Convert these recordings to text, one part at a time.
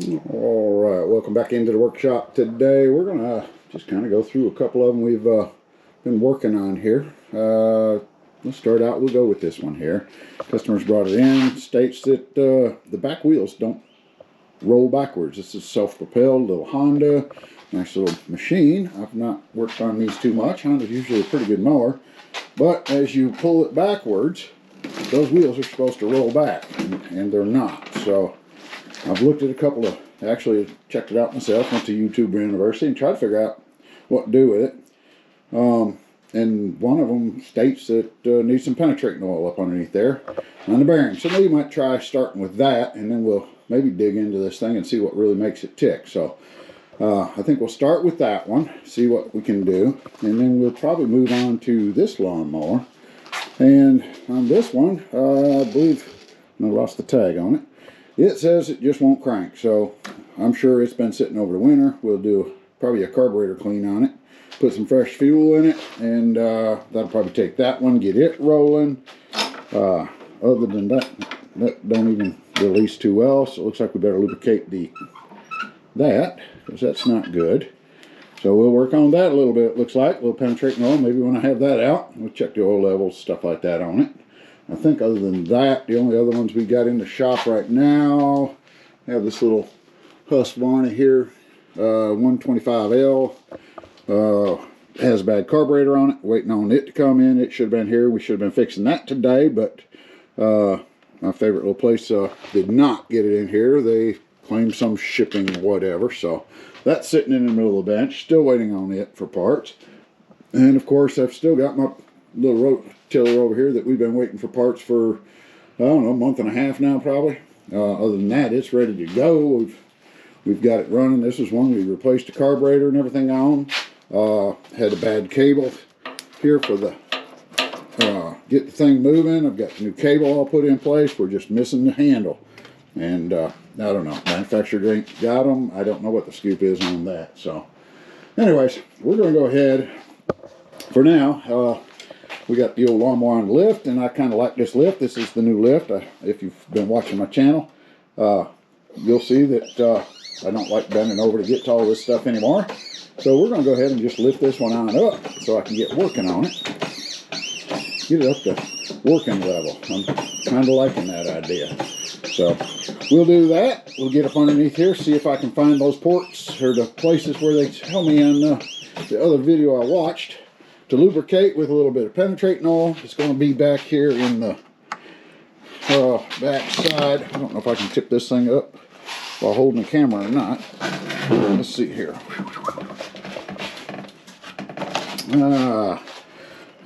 All right, welcome back into the workshop. Today we're gonna just kind of go through a couple of them we've been working on here. Let's start out. We'll go with this one here. Customers brought it in. States that the back wheels don't roll backwards. This is self-propelled, little Honda, nice little machine. I've not worked on these too much. Honda's usually a pretty good mower, but as you pull it backwards, those wheels are supposed to roll back, and they're not. So I've looked at a couple of, actually checked it out myself, went to YouTube University and tried to figure out what to do with it. And one of them states that needs some penetrating oil up underneath there on the bearing. So maybe you might try starting with that, and then we'll maybe dig into this thing and see what really makes it tick. So I think we'll start with that one, see what we can do, and then we'll probably move on to this lawnmower. And on this one, I believe, I lost the tag on it. It says it just won't crank, so I'm sure it's been sitting over the winter. We'll do probably a carburetor clean on it, put some fresh fuel in it, and that'll probably take that one, get it rolling. Other than that, that don't even release too well, so it looks like we better lubricate that, because that's not good. So we'll work on that a little bit, it looks like. A little penetrating oil, maybe when I have that out, we'll check the oil levels, stuff like that on it. I think other than that, the only other ones we got in the shop right now, I have this little Husqvarna here, 125L. Has a bad carburetor on it, waiting on it to come in. It should have been here. We should have been fixing that today, but my favorite little place did not get it in here. They claimed some shipping whatever, so that's sitting in the middle of the bench, still waiting on it for parts. And of course, I've still got my little rototiller over here that we've been waiting for parts for, I don't know, a month and a half now probably. Other than that, it's ready to go. We've got it running. This is one we replaced the carburetor and everything on. Had a bad cable here for the get the thing moving. I've got the new cable all put in place. We're just missing the handle, and I don't know, manufacturer ain't got them. I don't know what the scoop is on that. So anyways, we're going to go ahead for now. We got the old lawnmower on the lift, and I kind of like this lift. This is the new lift. If you've been watching my channel, you'll see that I don't like bending over to get to all this stuff anymore. So we're going to go ahead and just lift this one on up so I can get working on it. Get it up to working level. I'm kind of liking that idea. So we'll do that. We'll get up underneath here, see if I can find those ports or the places where they tell me on the other video I watched to lubricate with a little bit of penetrating oil. It's going to be back here in the back side. I don't know if I can tip this thing up while holding the camera or not. Let's see here.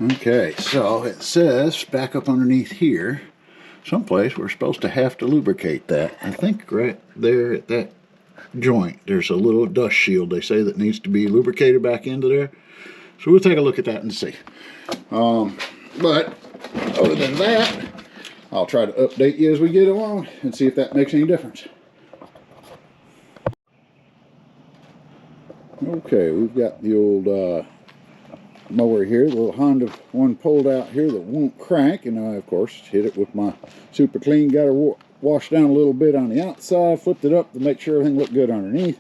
Okay, so it says back up underneath here, someplace we're supposed to have to lubricate that. I think right there at that joint, there's a little dust shield, they say, that needs to be lubricated back into there. So we'll take a look at that and see. But other than that, I'll try to update you as we get along and see if that makes any difference. Okay, we've got the old mower here, the little Honda one pulled out here that won't crank, and I of course hit it with my super clean, got her washed down a little bit on the outside, flipped it up to make sure everything looked good underneath.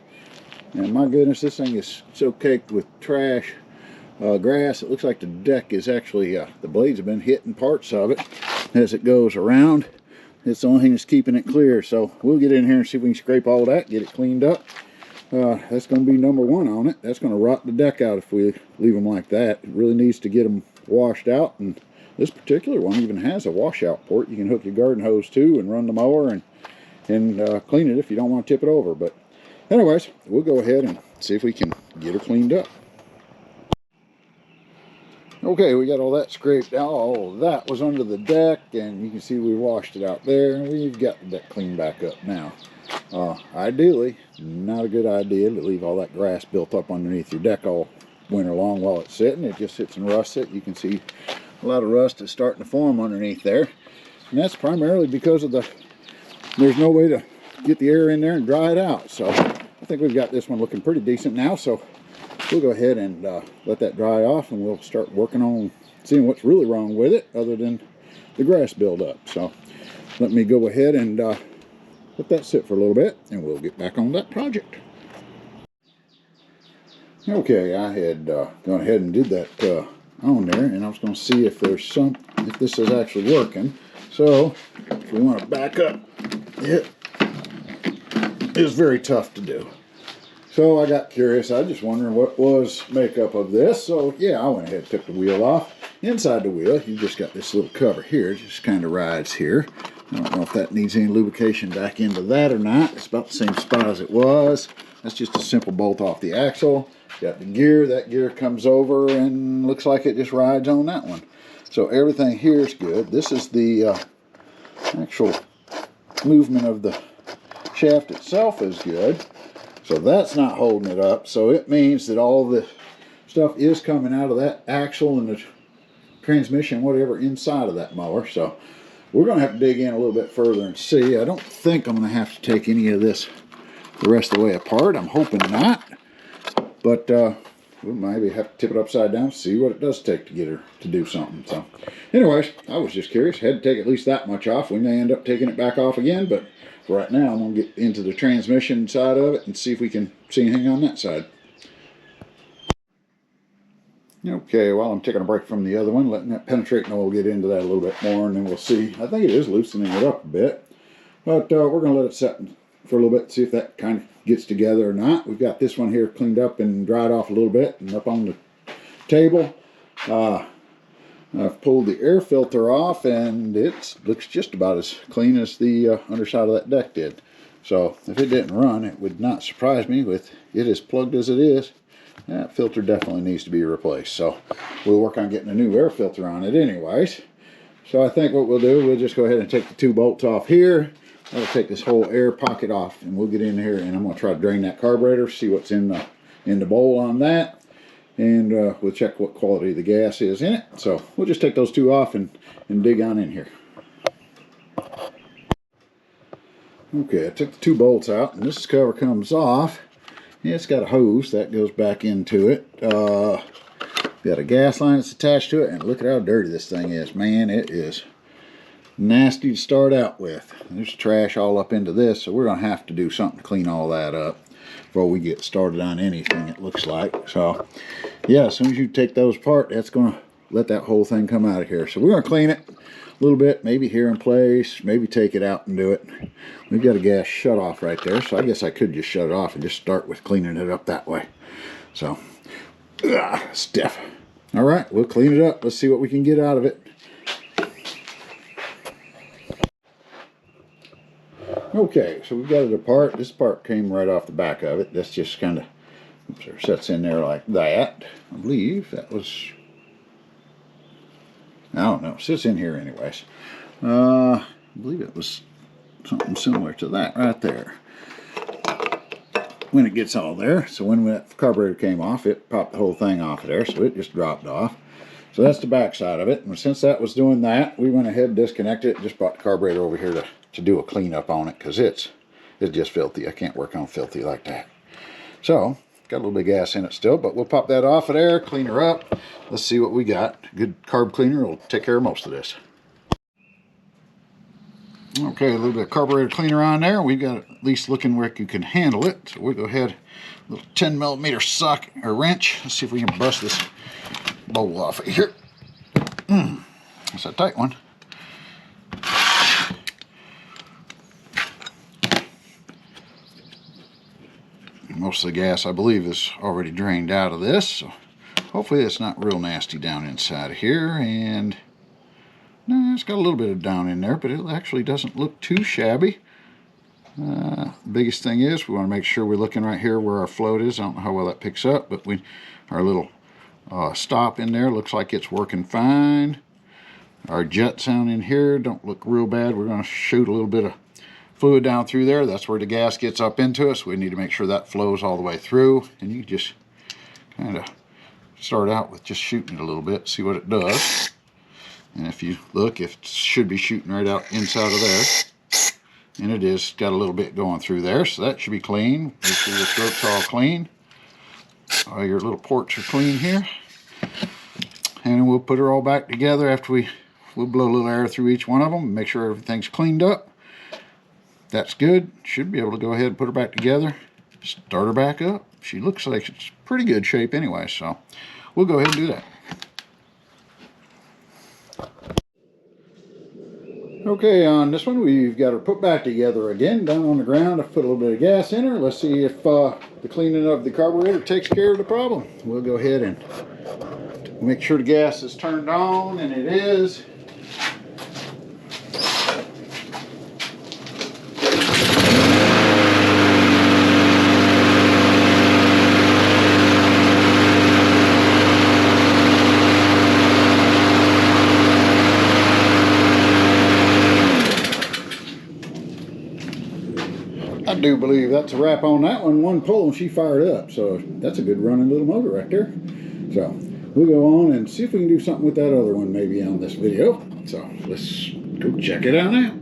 And my goodness, this thing is so caked with trash, grass. It looks like the deck is actually, the blades have been hitting parts of it as it goes around. It's the only thing that's keeping it clear. So we'll get in here and see if we can scrape all that, get it cleaned up. That's going to be number one on it. That's going to rot the deck out if we leave them like that. It really needs to get them washed out, and this particular one even has a washout port. You can hook your garden hose to and run the mower and clean it if you don't want to tip it over. But anyways, we'll go ahead and see if we can get her cleaned up. Okay, we got all that scraped out. All of that was under the deck, and you can see we washed it out there, and we've got the deck cleaned back up now. Ideally, not a good idea to leave all that grass built up underneath your deck all winter long while it's sitting. It just sits and rusts it. You can see a lot of rust is starting to form underneath there, and that's primarily because of there's no way to get the air in there and dry it out. So I think we've got this one looking pretty decent now, so we'll go ahead and let that dry off, and we'll start working on seeing what's really wrong with it other than the grass buildup. So let me go ahead and let that sit for a little bit, and we'll get back on that project. Okay, I had gone ahead and did that on there, and I was going to see if there's if this is actually working. So, if we want to back up, it is very tough to do. So I got curious. I was just wondering what was makeup of this. So yeah, I went ahead and took the wheel off. Inside the wheel, you just got this little cover here. It just kind of rides here. I don't know if that needs any lubrication back into that or not. It's about the same spot as it was. That's just a simple bolt off the axle. Got the gear. That gear comes over and looks like it just rides on that one. So everything here is good. This is the actual movement of the shaft itself is good. So that's not holding it up. So it means that all the stuff is coming out of that axle and the transmission, whatever, inside of that mower. So we're going to have to dig in a little bit further and see. I don't think I'm going to have to take any of this the rest of the way apart. I'm hoping not. But we'll maybe have to tip it upside down, see what it does take to get her to do something. So anyways, I was just curious. Had to take at least that much off. We may end up taking it back off again, but for right now, I'm going to get into the transmission side of it and see if we can see anything on that side. Okay, well, I'm taking a break from the other one, letting that penetrate, and we'll get into that a little bit more, and then we'll see. I think it is loosening it up a bit, but we're going to let it set for a little bit, see if that kind of gets together or not. We've got this one here cleaned up and dried off a little bit and up on the table. I've pulled the air filter off, and it looks just about as clean as the underside of that deck did. So if it didn't run, it would not surprise me with it as plugged as it is. That filter definitely needs to be replaced. So we'll work on getting a new air filter on it anyways. So I think what we'll do, we'll just go ahead and take the two bolts off here. I'll take this whole air pocket off, and we'll get in here, and I'm going to try to drain that carburetor, see what's in the bowl on that. And we'll check what quality the gas is in it. So we'll just take those two off and dig on in here. Okay, I took the two bolts out, and this cover comes off. It's got a hose that goes back into it. Got a gas line that's attached to it, and look at how dirty this thing is. Man, it is nasty to start out with. There's trash all up into this, so we're going to have to do something to clean all that up before we get started on anything, it looks like. So yeah, as soon as you take those apart, that's going to let that whole thing come out of here. So we're going to clean it a little bit, maybe here in place, maybe take it out and do it. We've got a gas shut off right there, so I guess I could just shut it off and just start with cleaning it up that way. So stiff. All right, we'll clean it up. Let's see what we can get out of it. Okay, so we've got it apart. This part came right off the back of it. That's just kind of, sets in there like that. I believe that was, I don't know, sits in here anyways. I believe it was something similar to that right there. When it gets all there, so when that carburetor came off, it popped the whole thing off of there, so it just dropped off. So that's the back side of it. And since that was doing that, we went ahead and disconnected it and just brought the carburetor over here to do a cleanup on it, because it's just filthy. I can't work on filthy like that. So got a little bit of gas in it still, but we'll pop that off of there, clean her up. Let's see what we got. Good carb cleaner will take care of most of this. Okay, a little bit of carburetor cleaner on there. We've got it at least looking where you can handle it. So we'll go ahead, a little 10mm socket or wrench. Let's see if we can bust this bowl off of here. That's a tight one. Most of the gas, I believe, is already drained out of this, so hopefully it's not real nasty down inside of here. And no, it's got a little bit of down in there, but it actually doesn't look too shabby. The biggest thing is we want to make sure we're looking right here where our float is. I don't know how well that picks up, but our little stop in there looks like it's working fine. Our jet sound in here don't look real bad. We're going to shoot a little bit of fluid down through there. That's where the gas gets up into us. We need to make sure that flows all the way through, and you just kind of start out with just shooting it a little bit, see what it does. And if you look, it should be shooting right out inside of there, and it is got a little bit going through there, so that should be clean. Make sure your throat's all clean, all your little ports are clean here, and then we'll put her all back together after we'll blow a little air through each one of them and make sure everything's cleaned up. that's good, should be able to go ahead and put her back together, start her back up. She looks like it's pretty good shape anyway, so we'll go ahead and do that. Okay, on this one we've got her put back together again, down on the ground. I've put a little bit of gas in her. Let's see if the cleaning of the carburetor takes care of the problem. We'll go ahead and make sure the gas is turned on, and it is. I do believe that's a wrap on that one. One pull and she fired up. So that's a good running little motor right there. So we'll go on and see if we can do something with that other one maybe on this video. So let's go check it out now.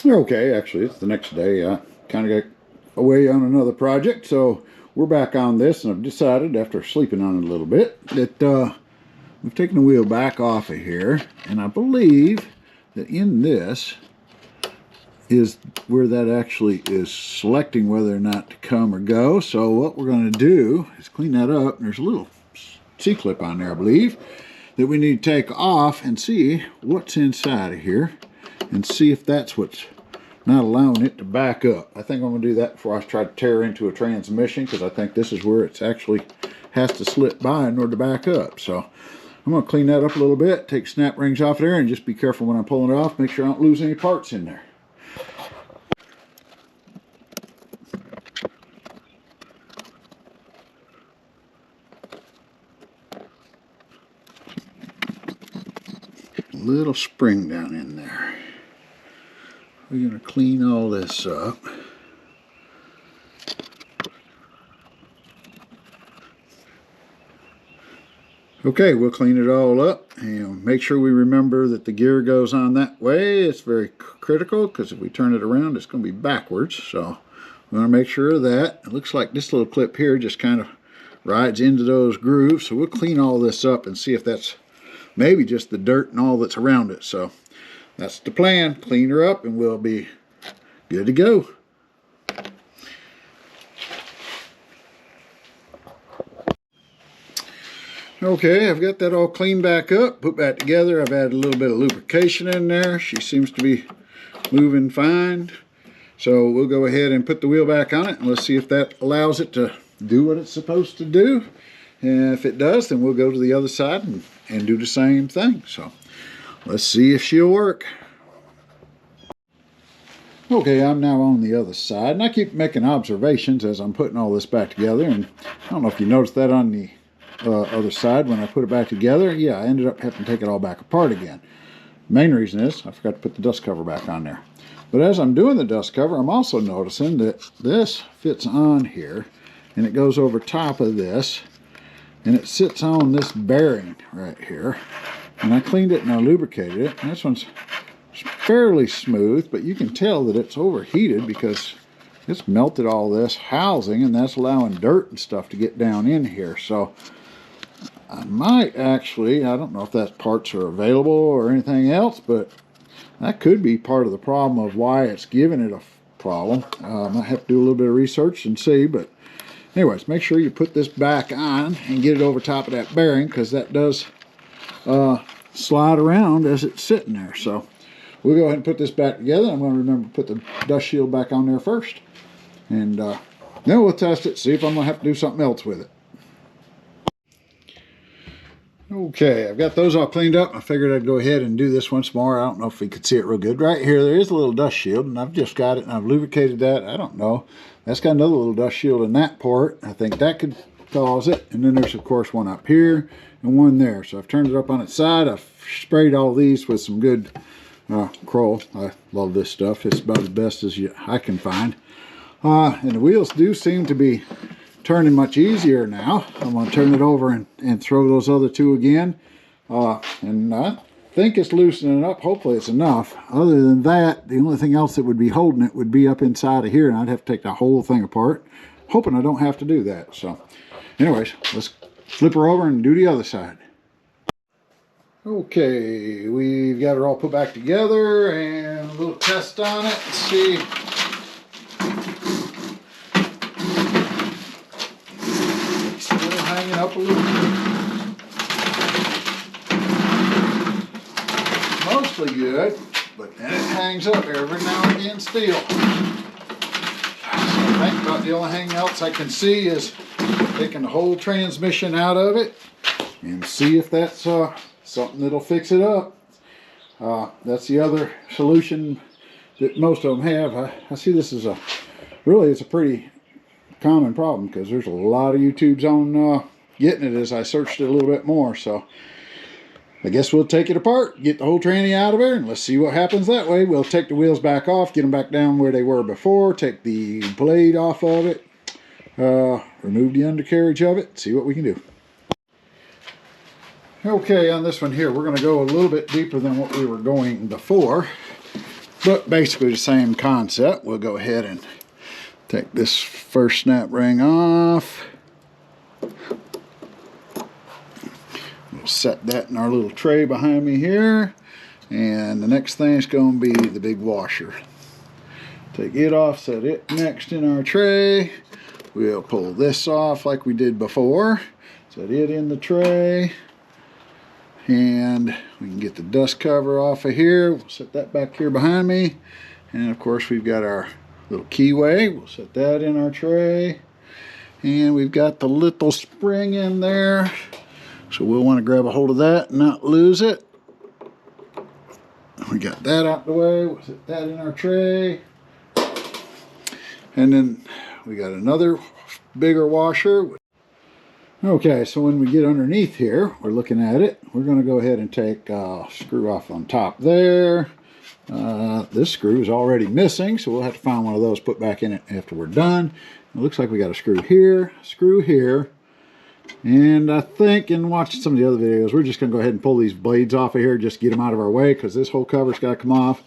Okay, actually it's the next day. I kind of got away on another project. So we're back on this, and I've decided after sleeping on it a little bit that we've taken the wheel back off of here. And I believe that in this is where that actually is selecting whether or not to come or go. So what we're going to do is clean that up. There's a little C-clip on there, I believe, that we need to take off and see what's inside of here and see if that's what's not allowing it to back up. I think I'm going to do that before I try to tear into a transmission, because I think this is where it's actually has to slip by in order to back up. So I'm going to clean that up a little bit, take snap rings off there, and just be careful when I'm pulling it off, make sure I don't lose any parts in there. Little spring down in there. We're going to clean all this up. Okay, we'll clean it all up and make sure we remember that the gear goes on that way. It's very critical, because if we turn it around it's going to be backwards. So we want to make sure of that. It looks like this little clip here just kind of rides into those grooves. So we'll clean all this up and see if that's maybe just the dirt and all that's around it. So that's the plan. Clean her up and we'll be good to go. Okay, I've got that all cleaned back up, put back together. I've added a little bit of lubrication in there. She seems to be moving fine. So we'll go ahead and put the wheel back on it, and let's see if that allows it to do what it's supposed to do. And if it does, then we'll go to the other side and do the same thing. So let's see if she'll work. Okay, I'm now on the other side, and I keep making observations as I'm putting all this back together. And I don't know if you noticed that on the other side when I put it back together. Yeah, I ended up having to take it all back apart again. Main reason is I forgot to put the dust cover back on there. But as I'm doing the dust cover, I'm also noticing that this fits on here, and it goes over top of this, and it sits on this bearing right here. And I cleaned it and I lubricated it, and this one's fairly smooth, but you can tell that it's overheated because it's melted all this housing, and that's allowing dirt and stuff to get down in here. So I might actually, I don't know if that parts are available or anything else, but that could be part of the problem of why it's giving it a problem. I might have to do a little bit of research and see, but anyways, make sure you put this back on and get it over top of that bearing, because that does slide around as it's sitting there. So we'll go ahead and put this back together. I'm going to remember to put the dust shield back on there first, and then we'll test it, see if I'm going to have to do something else with it. Okay, I've got those all cleaned up. I figured I'd go ahead and do this once more. I don't know if we could see it real good. Right here, there is a little dust shield, and I've just got it, and I've lubricated that. I don't know. That's got another little dust shield in that port. I think that could cause it. And then there's, of course, one up here and one there. So I've turned it up on its side. I've sprayed all these with some good Kroll. I love this stuff. It's about as best as I can find. And the wheels do seem to be turning much easier now. I'm going to turn it over and throw those other two again. And I think it's loosening up. Hopefully it's enough. Other than that, the only thing else that would be holding it would be up inside of here, and I'd have to take the whole thing apart. Hoping I don't have to do that. So anyways, let's flip her over and do the other side. Okay, we've got it all put back together and a little test on it. Let's see. Still hanging up a little bit. Mostly good, but then it hangs up every now and again still. So I think about the only thing else I can see is taking the whole transmission out of it and see if that's something that'll fix it up. That's the other solution that most of them have. I see this as it's a pretty common problem because there's a lot of YouTubes on getting it as I searched it a little bit more. So I guess we'll take it apart, get the whole tranny out of there, and let's see what happens that way. We'll take the wheels back off, get them back down where they were before, take the blade off of it, remove the undercarriage of it, see what we can do. Okay, on this one here, we're going to go a little bit deeper than what we were going before, but basically the same concept. We'll go ahead and take this first snap ring off. We'll set that in our little tray behind me here, and the next thing is going to be the big washer. Take it off, set it next in our tray. We'll pull this off like we did before, set it in the tray. And we can get the dust cover off of here. We'll set that back here behind me. And of course we've got our little keyway. We'll set that in our tray. And we've got the little spring in there. So we'll want to grab a hold of that and not lose it. We got that out the way. We'll set that in our tray. And then we got another bigger washer. Okay, so when we get underneath here, we're looking at it. We're going to go ahead and take a screw off on top there. This screw is already missing, so we'll have to find one of those, put back in it after we're done. It looks like we got a screw here, and I think in watching some of the other videos, we're just going to go ahead and pull these blades off of here, just get them out of our way, because this whole cover's got to come off.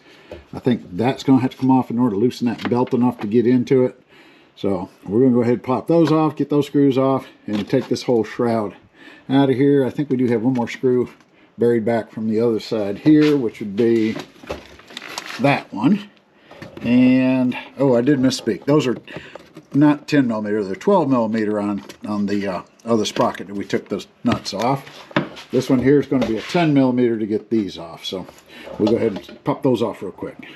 I think that's going to have to come off in order to loosen that belt enough to get into it. So we're going to go ahead and pop those off, get those screws off, and take this whole shroud out of here. I think we do have one more screw buried back from the other side here, which would be that one. And, oh, I did misspeak. Those are not 10 millimeter, they're 12 millimeter on the other sprocket that we took those nuts off. This one here is going to be a 10 millimeter to get these off. So we'll go ahead and pop those off real quick.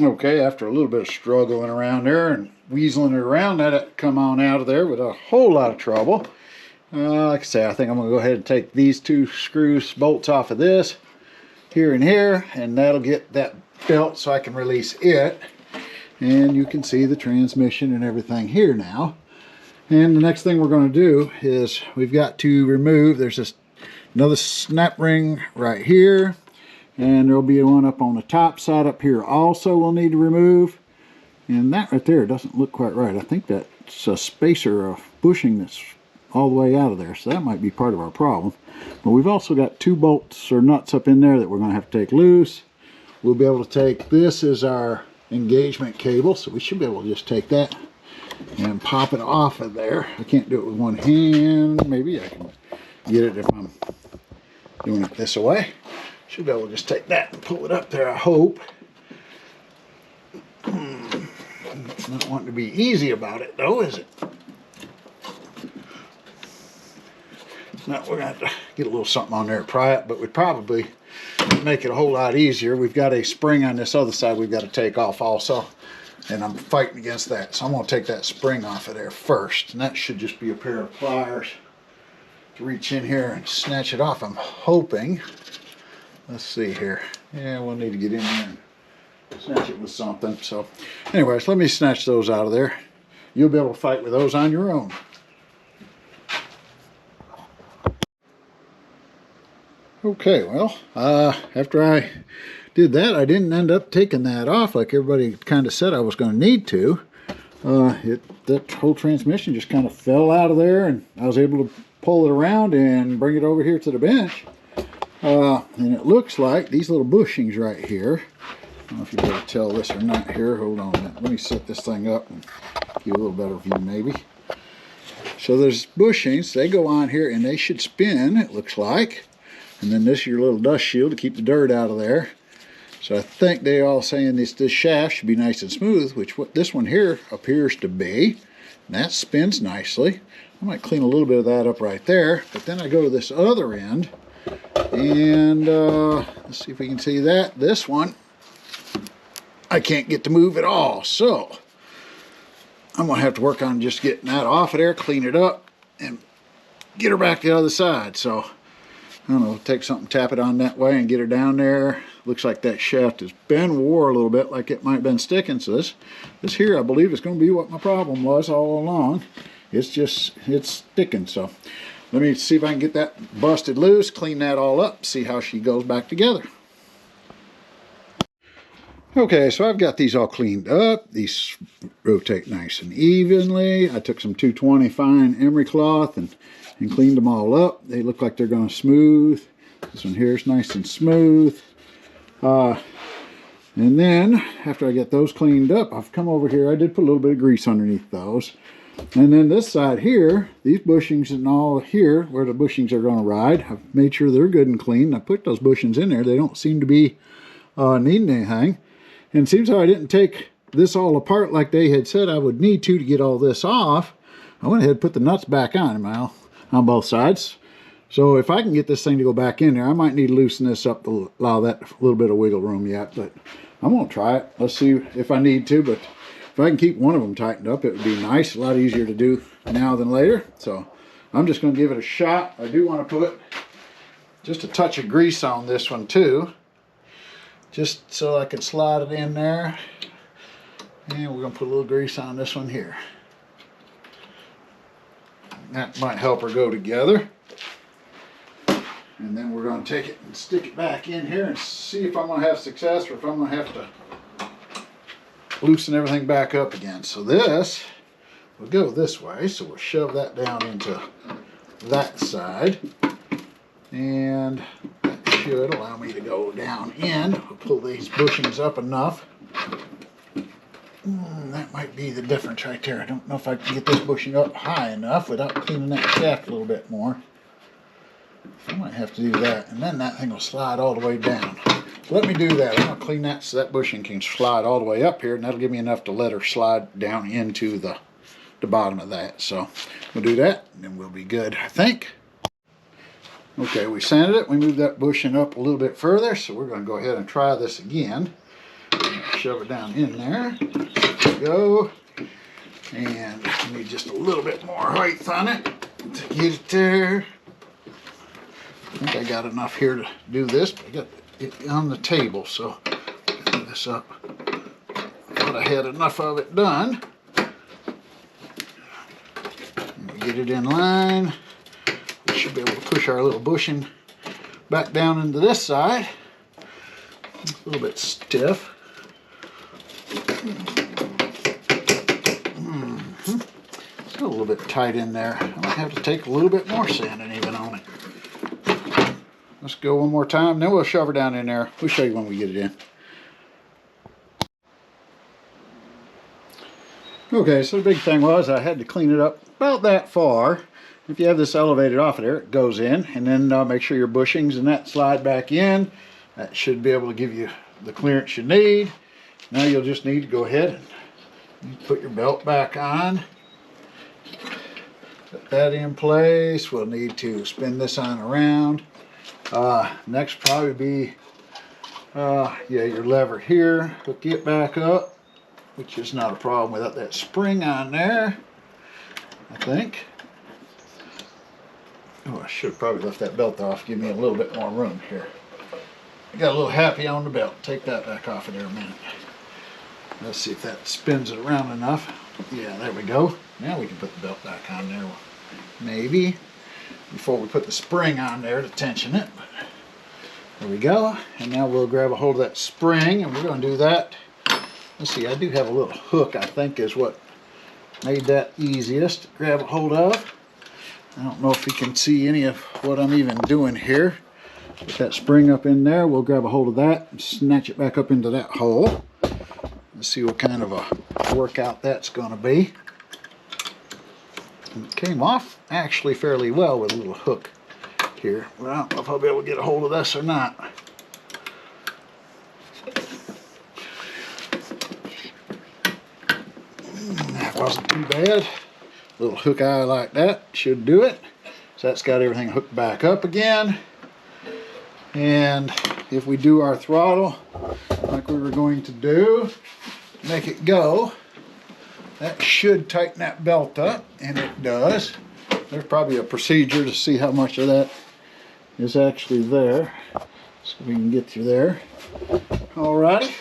Okay, after a little bit of struggling around there and weaseling it around, that come on out of there with a whole lot of trouble. Like I say, I think I'm going to go ahead and take these two bolts off of this, here, and that'll get that belt so I can release it. And you can see the transmission and everything here now. And the next thing we're going to do is we've got to remove, there's another snap ring right here. And there'll be one up on the top side up here also we'll need to remove. And that right there doesn't look quite right. I think that's a spacer of bushing that's all the way out of there. So that might be part of our problem. But we've also got two bolts or nuts up in there that we're going to have to take loose. We'll be able to take this as our engagement cable. So we should be able to just take that and pop it off of there. I can't do it with one hand. Maybe I can get it if I'm doing it this way. Should be able to just take that and pull it up there, I hope. It's not wanting to be easy about it, though, is it? Now, we're going to have to get a little something on there to pry it, but we'd probably make it a whole lot easier. We've got a spring on this other side we've got to take off also, and I'm fighting against that. So I'm going to take that spring off of there first, and that should just be a pair of pliers to reach in here and snatch it off, I'm hoping. Let's see here. Yeah, we'll need to get in there and snatch it with something. So anyways, let me snatch those out of there. You'll be able to fight with those on your own. Okay, well, after I did that, I didn't end up taking that off like everybody kind of said I was going to need to. That whole transmission just kind of fell out of there, and I was able to pull it around and bring it over here to the bench. And it looks like these little bushings right here, I don't know if you'll be able to tell this or not here. Hold on a minute. Let me set this thing up and give you a little better view maybe. So there's bushings. They go on here and they should spin, it looks like. And then this is your little dust shield to keep the dirt out of there. So I think they all saying this shaft should be nice and smooth, which what this one here appears to be. And that spins nicely. I might clean a little bit of that up right there, but then I go to this other end, and let's see if we can see that. This one, I can't get to move at all, so I'm gonna have to work on just getting that off of there, clean it up, and get her back the other side. So I don't know, take something, tap it on that way and get her down there. Looks like that shaft has been wore a little bit, like it might have been sticking. So this here, I believe, is going to be what my problem was all along. It's sticking. So let me see if I can get that busted loose, clean that all up, see how she goes back together. Okay, so I've got these all cleaned up. These rotate nice and evenly. I took some 220 fine emery cloth and cleaned them all up. They look like they're going to smooth. This one here is nice and smooth. And then after I get those cleaned up, I've come over here. I did put a little bit of grease underneath those. And then this side here, these bushings and all here, where the bushings are going to ride, I've made sure they're good and clean. I put those bushings in there. They don't seem to be needing anything. And it seems how I didn't take this all apart like they had said I would need to get all this off. I went ahead and put the nuts back on both sides. So if I can get this thing to go back in there, I might need to loosen this up to allow that a little bit of wiggle room yet. But I'm going to try it. Let's see if I need to. But if I can keep one of them tightened up, it would be nice. A lot easier to do now than later. So I'm just going to give it a shot. I do want to put just a touch of grease on this one too, just so I can slide it in there. And we're going to put a little grease on this one here. That might help her go together. And then we're going to take it and stick it back in here and see if I'm going to have success or if I'm going to have to loosen everything back up again. So this will go this way. So we'll shove that down into that side. And that should allow me to go down in. We'll pull these bushings up enough. That might be the difference right there. I don't know if I can get this bushing up high enough without cleaning that shaft a little bit more. I might have to do that, and then that thing will slide all the way down. So let me do that. I'm going to clean that so that bushing can slide all the way up here, and that'll give me enough to let her slide down into the bottom of that. So we'll do that, and then we'll be good, I think. Okay, we sanded it. We moved that bushing up a little bit further, so we're going to go ahead and try this again. Shove it down in there. There we go. And I need just a little bit more height on it to get it there. I think I got enough here to do this, but I got it on the table, so clean this up. Thought I had enough of it done. Get it in line. We should be able to push our little bushing back down into this side. It's a little bit stiff. It's a little bit tight in there. I might have to take a little bit more sanding even on it. Let's go one more time, then we'll shove her down in there. We'll show you when we get it in. Okay, so the big thing was I had to clean it up about that far. If you have this elevated off of there, it goes in, and then make sure your bushings and that slide back in. That should be able to give you the clearance you need. Now you'll just need to go ahead and put your belt back on. Put that in place. We'll need to spin this on around. Next probably be your lever here. Hook it back up, which is not a problem without that spring on there, I think. Oh, I should have probably left that belt off, give me a little bit more room here. I got a little happy on the belt. Take that back off of there a minute. Let's see if that spins it around enough. Yeah, there we go. Now we can put the belt back on there. Maybe before we put the spring on there to tension it. But there we go. And now we'll grab a hold of that spring, and we're going to do that. Let's see, I do have a little hook, I think, is what made that easiest to grab a hold of. I don't know if you can see any of what I'm even doing here. Put that spring up in there. We'll grab a hold of that and snatch it back up into that hole. Let's see what kind of a workout that's going to be. And it came off actually fairly well with a little hook here. Well, I don't know if I'll be able to get a hold of this or not. That wasn't too bad. A little hook eye like that should do it. So that's got everything hooked back up again. And if we do our throttle like we were going to do, make it go, that should tighten that belt up, and it does. There's probably a procedure to see how much of that is actually there, so we can get through there. Alrighty,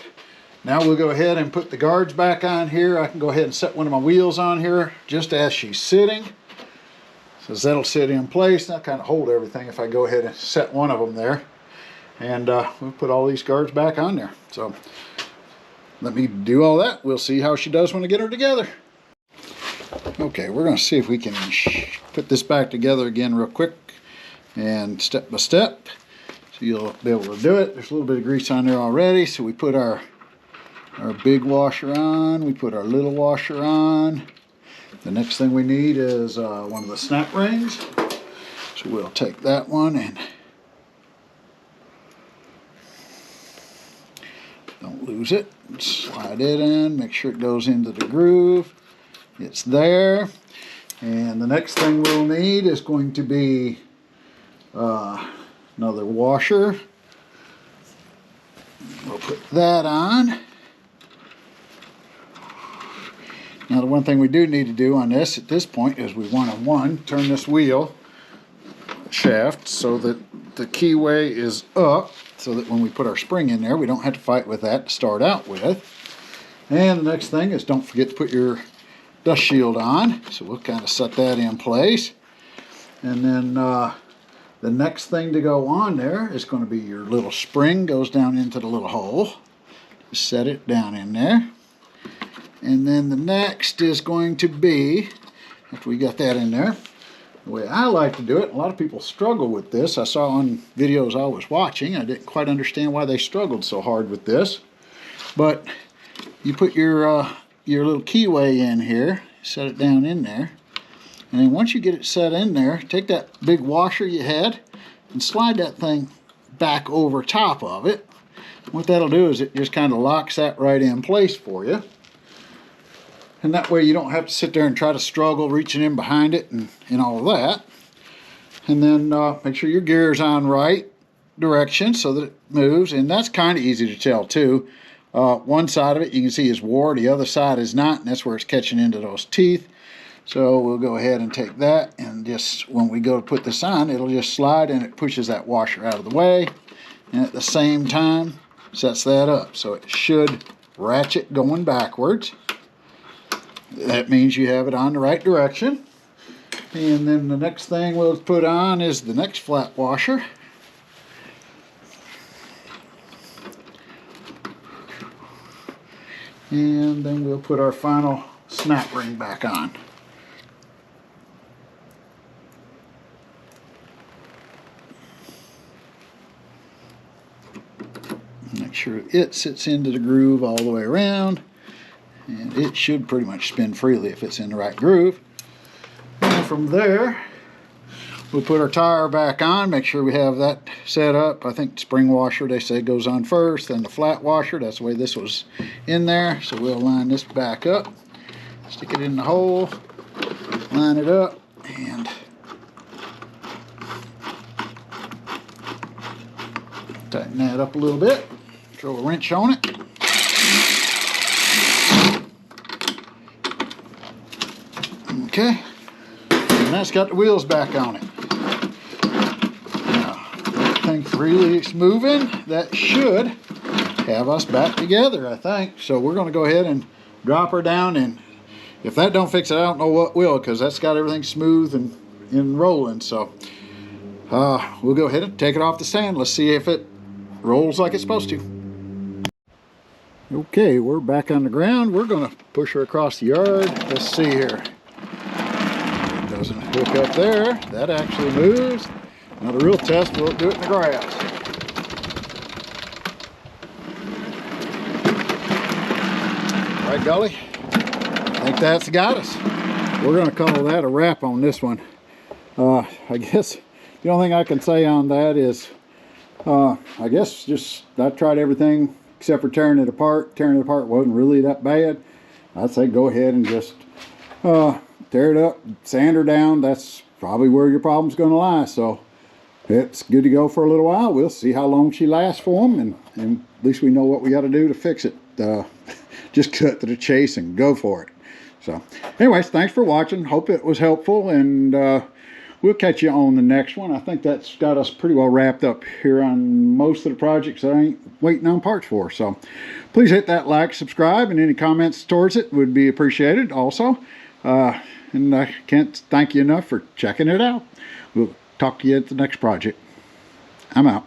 now we'll go ahead and put the guards back on here. I can go ahead and set one of my wheels on here just as she's sitting, so that'll sit in place. That'll kind of hold everything if I go ahead and set one of them there. And we'll put all these guards back on there. So let me do all that. We'll see how she does when I get her together. Okay, we're going to see if we can put this back together again real quick and step by step, so you'll be able to do it. There's a little bit of grease on there already, so we put our big washer on, we put our little washer on. The next thing we need is one of the snap rings, so we'll take that one and don't lose it. Slide it in, make sure it goes into the groove. It's there. And the next thing we'll need is going to be another washer. We'll put that on. Now the one thing we do need to do on this at this point is we want to turn this wheel shaft so that the keyway is up, so that when we put our spring in there, we don't have to fight with that to start out with. And the next thing is, don't forget to put your dust shield on. So we'll kind of set that in place. And then the next thing to go on there is going to be your little spring goes down into the little hole. Just set it down in there. And then the next is going to be, after we got that in there, the way I like to do it, a lot of people struggle with this. I saw on videos I was watching, I didn't quite understand why they struggled so hard with this. But you put your little keyway in here, set it down in there, and then once you get it set in there, take that big washer you had and slide that thing back over top of it. What that'll do is it just kind of locks that right in place for you. And that way you don't have to sit there and try to struggle reaching in behind it and all of that. And then make sure your gear's on right direction so that it moves. And that's kind of easy to tell too. One side of it you can see is wore, the other side is not, and that's where it's catching into those teeth. So we'll go ahead and take that, and just when we go to put this on, it'll just slide and it pushes that washer out of the way. And at the same time sets that up. So it should ratchet going backwards. That means you have it on the right direction. And then the next thing we'll put on is the next flat washer. And then we'll put our final snap ring back on. Make sure it sits into the groove all the way around. And it should pretty much spin freely if it's in the right groove. And from there, we'll put our tire back on, make sure we have that set up. I think the spring washer, they say, goes on first, then the flat washer. That's the way this was in there. So we'll line this back up, stick it in the hole, line it up, and tighten that up a little bit. Throw a wrench on it. Okay, and that's got the wheels back on it. Now, that thing freely is moving. That should have us back together, I think. So we're going to go ahead and drop her down, and if that don't fix it, I don't know what will, because that's got everything smooth and rolling. So we'll go ahead and take it off the stand. Let's see if it rolls like it's supposed to. Okay, we're back on the ground. We're going to push her across the yard. Let's see here. Doesn't hook up there. That actually moves. Now the real test, we'll do it in the grass. All right, Gully. I think that's got us. We're going to call that a wrap on this one. I guess The only thing I can say on that is, I guess just I tried everything except for tearing it apart. Tearing it apart wasn't really that bad. I'd say go ahead and just tear it up, sand her down. That's probably where your problem's going to lie. So it's good to go for a little while. We'll see how long she lasts for them, and at least we know what we got to do to fix it. Just cut to the chase and go for it. So anyways, thanks for watching. Hope it was helpful, and we'll catch you on the next one. I think that's got us pretty well wrapped up here on most of the projects that I ain't waiting on parts for. So please hit that like, subscribe, and any comments towards it would be appreciated also. And I can't thank you enough for checking it out. We'll talk to you at the next project. I'm out.